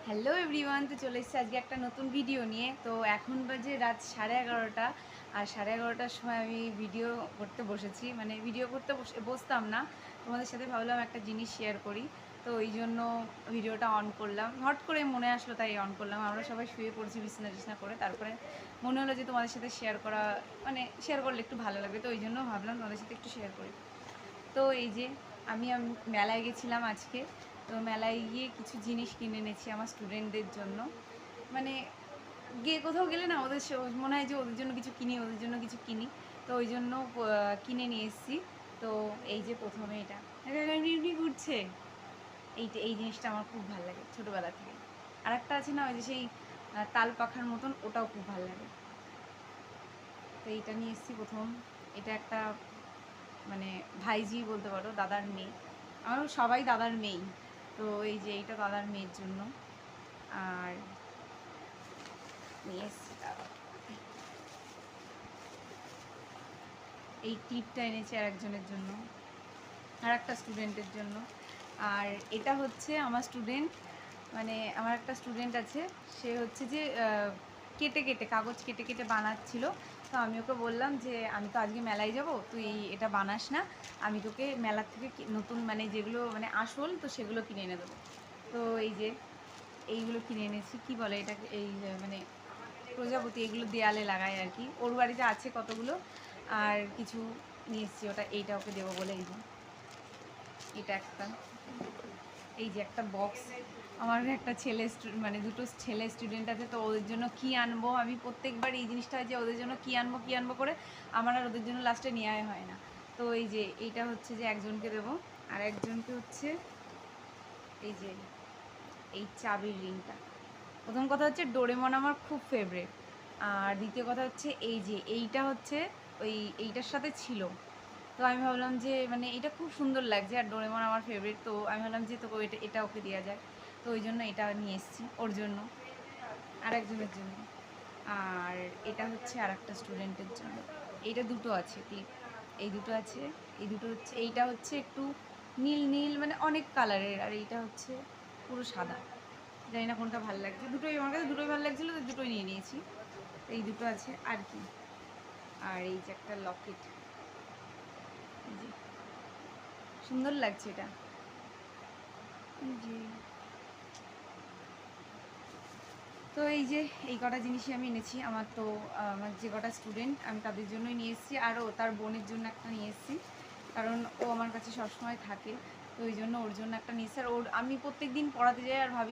Hello everyone, তো চলে এসেছি আজকে একটা নতুন ভিডিও নিয়ে। তো এখন বাজে রাত 11:30, আর 11:30টার সময় আমি ভিডিও করতে বসেছি। মানে ভিডিও করতে বসতাম না, তোমাদের সাথে ভাবলাম একটা জিনিস শেয়ার করি। তো ওই জন্য ভিডিওটা অন করলাম, হট করে মনে আসলো তাই অন করলাম। আমরা সবাই শুয়ে পড়ছি বিছানা টিছনা করে, তারপরে মনে হলো যে তোমাদের সাথে শেয়ার করা, মানে শেয়ার করলে একটু ভালো লাগবে, তো ওই জন্য ভাবলাম তোমাদের সাথে একটু শেয়ার করি। তো এই যে আমি মেলায় গেছিলাম আজকে। তো মেলায় গিয়ে কিছু জিনিস কিনে এনেছি আমার স্টুডেন্টদের জন্য। মানে গিয়ে কোথাও গেলে না ওদের মনে হয় যে ওদের জন্য কিছু কিনি, ওদের জন্য কিছু কিনি। তো ওই জন্য কিনে নিয়ে এসেছি। তো এই যে প্রথমে এটা ঘুরছে, এই জিনিসটা আমার খুব ভালো লাগে ছোটোবেলা থেকে। আর একটা আছে না, ওই যে সেই তাল পাখার মতন, ওটাও খুব ভালো লাগে। তো এইটা নিয়ে এসেছি প্রথম। এটা একটা মানে ভাইজি বলতে পারো, দাদার মেয়ে। আমার সবাই দাদার মেয়েই। তো এই যে এইটা দাদার মেয়ের জন্য। আর নিয়ে এসেছি এই ক্লিপটা এনেছি আর একজনের জন্য, আর একটা স্টুডেন্টের জন্য। আর এটা হচ্ছে আমার স্টুডেন্ট, মানে আমার একটা স্টুডেন্ট আছে, সে হচ্ছে যে কেটে কেটে কাগজ কেটে কেটে বানাচ্ছিল। তো আমি ওকে বললাম যে আমি তো আজকে মেলায় যাব, তুই এটা বানাস না, আমি তোকে মেলার থেকে নতুন মানে যেগুলো মানে আসল তো সেগুলো কিনে এনে দেবো। তো এই যে এইগুলো কিনে এনেছি, কি বলে এটাকে, এই মানে প্রজাপতি, এগুলো দেয়ালে লাগায় আর কি। ওর বাড়িতে আছে কতগুলো, আর কিছু নিয়ে এসেছি, ওটা এইটা ওকে দেবো বলে। এই যে এটা একটা, এই যে একটা বক্স। আমার একটা ছেলে মানে দুটো ছেলে স্টুডেন্ট আছে, তো ওদের জন্য কি আনবো, আমি প্রত্যেকবার এই জিনিসটা যে ওদের জন্য কি আনবো করে আমার আর ওদের জন্য লাস্টে নেওয়াই হয় না। তো এই যে এইটা হচ্ছে যে একজনকে দেবো, আর একজনকে হচ্ছে এই যে এই চাবির রিংটা। প্রথম কথা হচ্ছে ডোরেমন আমার খুব ফেভারেট। আর দ্বিতীয় কথা হচ্ছে এই যে এইটা হচ্ছে ওই এইটার সাথে ছিল। তো আমি ভাবলাম যে মানে এটা খুব সুন্দর লাগছে, আর ডোরেমন আমার ফেভারিট, তো আমি ভাবলাম যে তোকে এটা ওকে দেওয়া যায়। তো ওই জন্য এটা নিয়ে এসেছি ওর জন্য, আর একজনের জন্য। আর এটা হচ্ছে আর একটা স্টুডেন্টের জন্য। এইটা দুটো আছে ক্লিপ, এই দুটো আছে। এই দুটো হচ্ছে, এইটা হচ্ছে একটু নীল নীল মানে অনেক কালারের, আর এইটা হচ্ছে পুরো সাদা। জানি না কোনটা ভালো লাগছে, দুটোই আমার কাছে দুটোই ভালো লাগছিলো, তো দুটোই নিয়ে নিয়েছি। এই দুটো আছে আর কি। আর এই যে একটা লকেট, এই যে সুন্দর লাগছে এটা। এই যে, তো এই যে এই কটা জিনিসই আমি এনেছি। আমার তো আমার যে কটা স্টুডেন্ট আমি তাদের জন্যই নিয়ে এসেছি, আরও তার বোনের জন্য একটা নিয়ে এসেছি, কারণ ও আমার কাছে সবসময় থাকে। তো ওই জন্য ওর জন্য একটা নিয়ে এসেছি। আর ওর আমি প্রত্যেক দিন পড়াতে যাই আর ভাবি